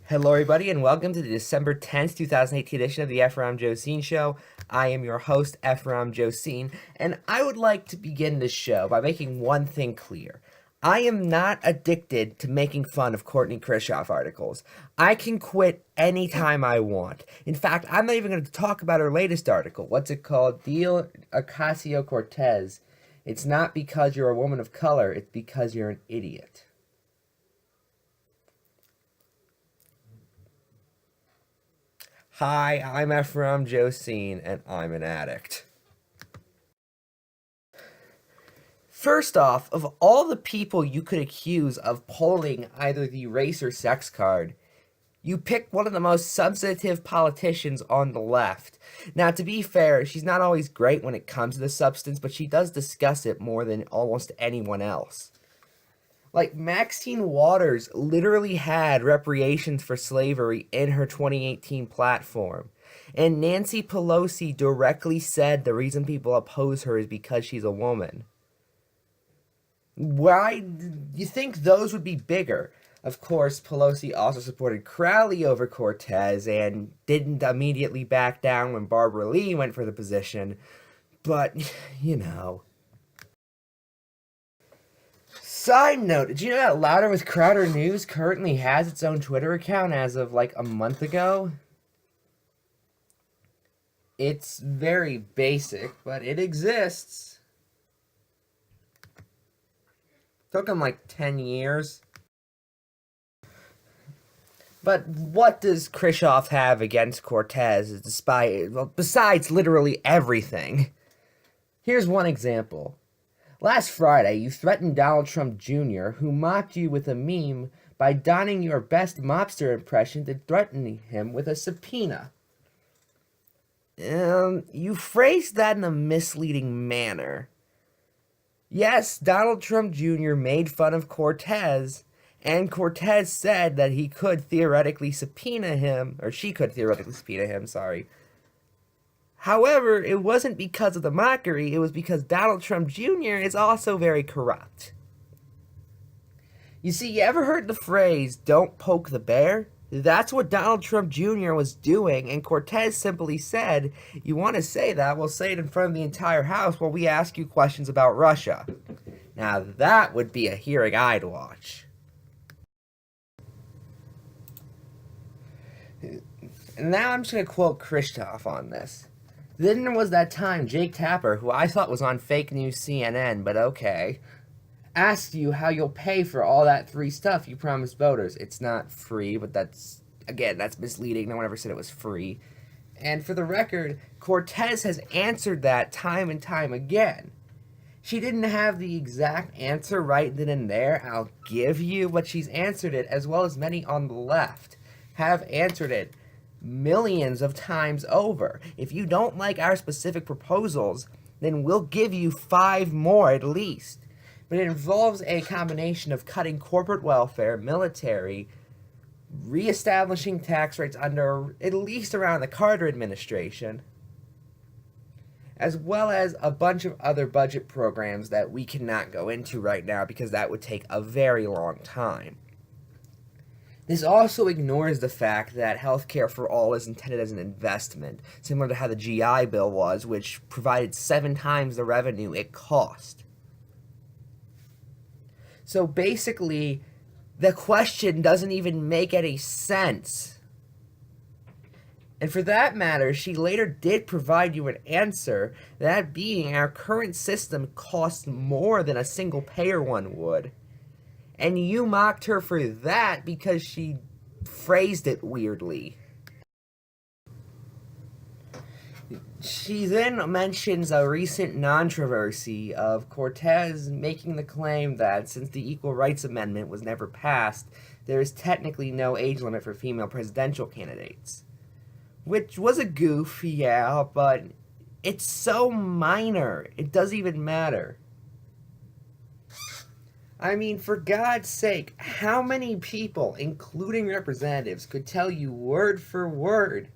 Hello, everybody, and welcome to the December 10th, 2018 edition of the Ephrom Josine Show. I am your host, Ephrom Josine, and I would like to begin this show by making one thing clear. I am not addicted to making fun of Courtney Krischoff articles. I can quit anytime I want. In fact, I'm not even going to talk about her latest article. What's it called? Deal Ocasio-Cortez. It's not because you're a woman of color, it's because you're an idiot. Hi, I'm Ephrom Josine, and I'm an addict. First off, of all the people you could accuse of pulling either the race or sex card, you picked one of the most substantive politicians on the left. Now, to be fair, she's not always great when it comes to the substance, but she does discuss it more than almost anyone else. Like, Maxine Waters literally had reparations for slavery in her 2018 platform. And Nancy Pelosi directly said the reason people oppose her is because she's a woman. Why? You think those would be bigger? Of course, Pelosi also supported Crowley over Cortez and didn't immediately back down when Barbara Lee went for the position. But, you know. Side note, did you know that Louder with Crowder News currently has its own Twitter account as of like a month ago? It's very basic, but it exists. Took them like 10 years. But what does Krischoff have against Cortez besides literally everything? Here's one example. Last Friday, you threatened Donald Trump Jr., who mocked you with a meme by donning your best mobster impression and threatening him with a subpoena. You phrased that in a misleading manner. Yes, Donald Trump Jr. made fun of Cortez, and Cortez said that he could theoretically subpoena him, or she could theoretically subpoena him, sorry. However, it wasn't because of the mockery, it was because Donald Trump Jr. is also very corrupt. You see, you ever heard the phrase, don't poke the bear? That's what Donald Trump Jr. was doing, and Cortez simply said, you want to say that, well, say it in front of the entire House while we ask you questions about Russia. Now, that would be a hearing I'd watch. And now I'm just going to quote Krischoff on this. Then there was that time Jake Tapper, who I thought was on fake news CNN, but okay, asked you how you'll pay for all that free stuff you promised voters. It's not free, but that's misleading. No one ever said it was free. And for the record, Cortez has answered that time and time again. She didn't have the exact answer right then and there, I'll give you, but she's answered it, as well as many on the left have answered it millions of times over. If you don't like our specific proposals, then we'll give you 5 more at least. But it involves a combination of cutting corporate welfare, military, reestablishing tax rates under at least around the Carter administration, as well as a bunch of other budget programs that we cannot go into right now because that would take a very long time. This also ignores the fact that healthcare for all is intended as an investment, similar to how the GI Bill was, which provided 7 times the revenue it cost. So basically, the question doesn't even make any sense. And for that matter, she later did provide you an answer, that being our current system costs more than a single-payer one would. And you mocked her for that because she phrased it weirdly. She then mentions a recent controversy of Cortez making the claim that since the Equal Rights Amendment was never passed, there is technically no age limit for female presidential candidates. Which was a goof, yeah, but it's so minor, it doesn't even matter. I mean, for God's sake, how many people, including representatives, could tell you word for word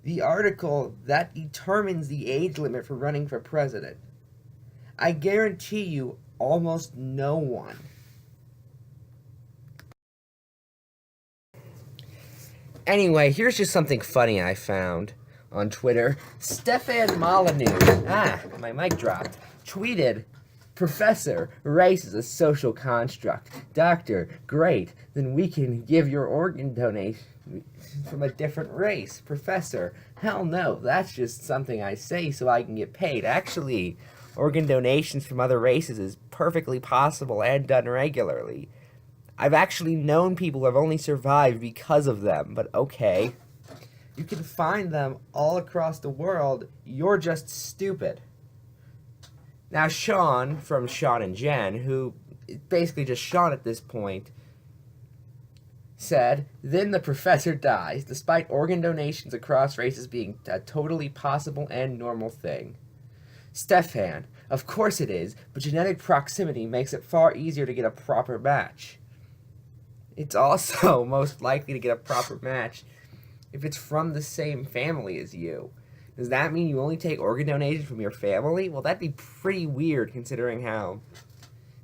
the article that determines the age limit for running for president? I guarantee you, almost no one. Anyway, here's just something funny I found on Twitter. Stefan Molyneux, my mic dropped, tweeted, "Professor, race is a social construct. Doctor, great, then we can give your organ donation from a different race. Professor, hell no, that's just something I say so I can get paid. Actually, organ donations from other races is perfectly possible and done regularly. I've actually known people who have only survived because of them, but okay. You can find them all across the world. You're just stupid." Now, Sean, from Sean and Jen, who is basically just Sean at this point, said, "Then the professor dies, despite organ donations across races being a totally possible and normal thing." Stefan, "Of course it is, but genetic proximity makes it far easier to get a proper match. It's also most likely to get a proper match if it's from the same family as you. Does that mean you only take organ donations from your family? Well, that'd be pretty weird considering how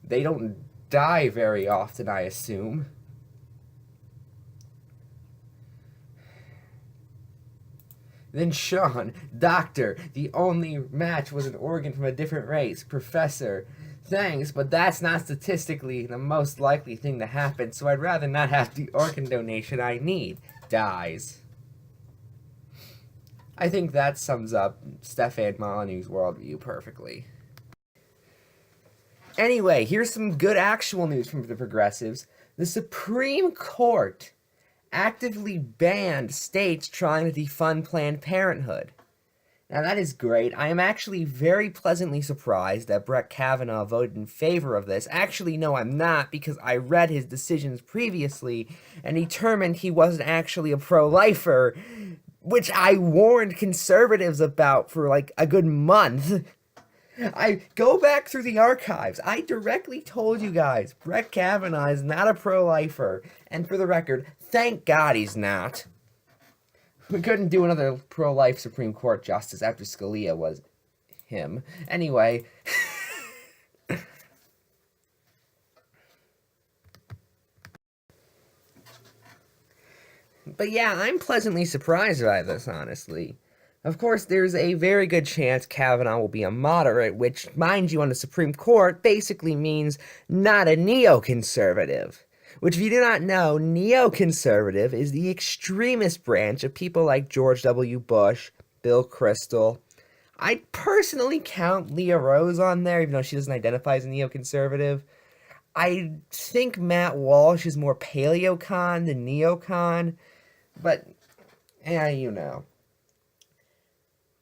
they don't die very often, I assume." Then Sean, "Doctor, the only match was an organ from a different race. Professor, thanks, but that's not statistically the most likely thing to happen, so I'd rather not have the organ donation I need. Dies." I think that sums up Stefan Molyneux's worldview perfectly. Anyway, here's some good actual news from the progressives. The Supreme Court actively banned states trying to defund Planned Parenthood. Now that is great. I am actually very pleasantly surprised that Brett Kavanaugh voted in favor of this. Actually, no, I'm not, because I read his decisions previously and determined he wasn't actually a pro-lifer, which I warned conservatives about for like a good month. I go back through the archives. I directly told you guys, Brett Kavanaugh is not a pro-lifer. And for the record, thank God he's not. We couldn't do another pro-life Supreme Court justice after Scalia was him. Anyway. But yeah, I'm pleasantly surprised by this, honestly. Of course, there's a very good chance Kavanaugh will be a moderate, which, mind you, on the Supreme Court basically means not a neoconservative. Which, if you do not know, neoconservative is the extremist branch of people like George W. Bush, Bill Kristol. I'd personally count Leah Rose on there, even though she doesn't identify as a neoconservative. I think Matt Walsh is more paleocon than neocon, but, yeah, you know.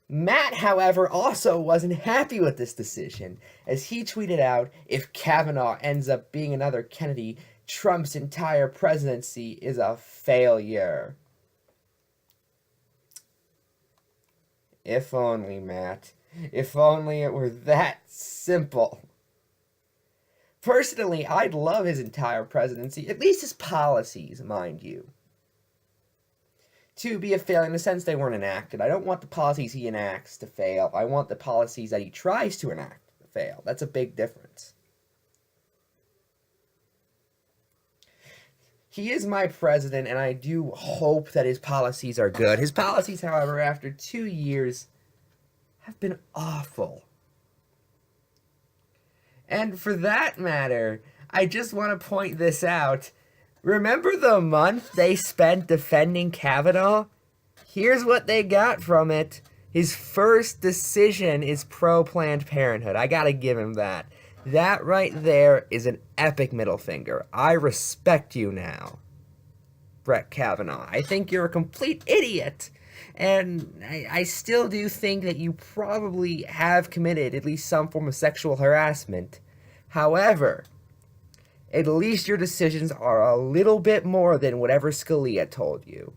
Matt, however, also wasn't happy with this decision, as he tweeted out, "If Kavanaugh ends up being another Kennedy, Trump's entire presidency is a failure." If only, Matt. If only it were that simple. Personally, I'd love his entire presidency, at least his policies, mind you, to be a failure in the sense they weren't enacted. I don't want the policies he enacts to fail. I want the policies that he tries to enact to fail. That's a big difference. He is my president, and I do hope that his policies are good. His policies, however, after 2 years, have been awful. And for that matter, I just want to point this out. Remember the month they spent defending Kavanaugh? Here's what they got from it. His first decision is pro-Planned Parenthood. I gotta give him that. That right there is an epic middle finger. I respect you now, Brett Kavanaugh. I think you're a complete idiot. And I still do think that you probably have committed at least some form of sexual harassment. However, at least your decisions are a little bit more than whatever Scalia told you.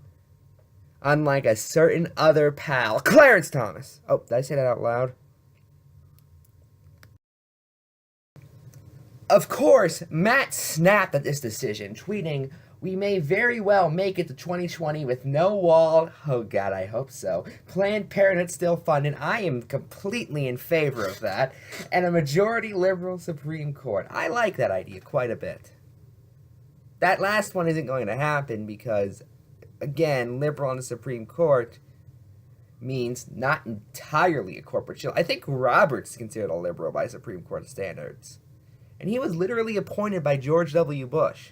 Unlike a certain other pal, Clarence Thomas. Oh, did I say that out loud? Of course, Matt snapped at this decision, tweeting, "We may very well make it to 2020 with no wall." Oh God, I hope so. Planned Parenthood still funded. I am completely in favor of that. And a majority liberal Supreme Court. I like that idea quite a bit. That last one isn't going to happen because again, liberal on the Supreme Court means not entirely a corporate shill. I think Roberts is considered a liberal by Supreme Court standards. And he was literally appointed by George W. Bush.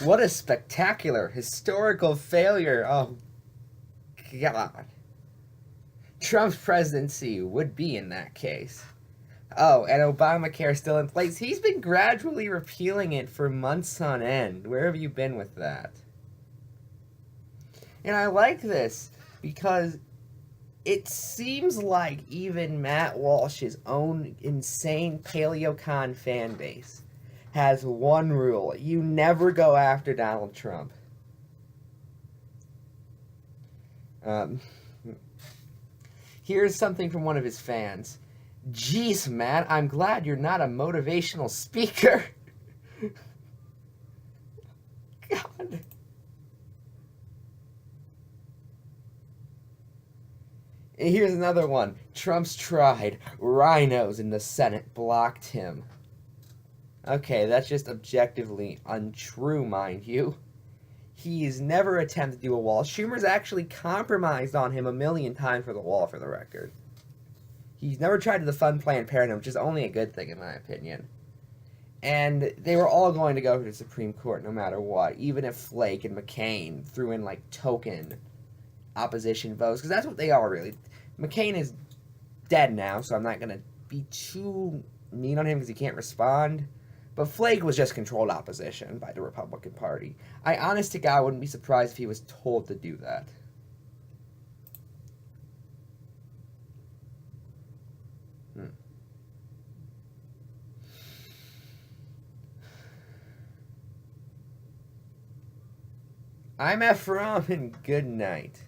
What a spectacular, historical failure. Oh, God. Trump's presidency would be in that case. Oh, and Obamacare still in place. He's been gradually repealing it for months on end. Where have you been with that? And I like this because it seems like even Matt Walsh's own insane PaleoCon fan base has one rule. You never go after Donald Trump. Here's something from one of his fans. Jeez, Matt, I'm glad you're not a motivational speaker. God. And here's another one. Trump's tried. Rhinos in the Senate blocked him. Okay, that's just objectively untrue, mind you. He's never attempted to do a wall. Schumer's actually compromised on him 1,000,000 times for the wall, for the record. He's never tried to defund Planned Parenthood, which is only a good thing in my opinion. And they were all going to go to the Supreme Court no matter what, even if Flake and McCain threw in like token opposition votes, because that's what they are really. McCain is dead now, so I'm not going to be too mean on him because he can't respond. But Flake was just controlled opposition by the Republican Party. I honest to God wouldn't be surprised if he was told to do that. I'm Ephrom, and good night.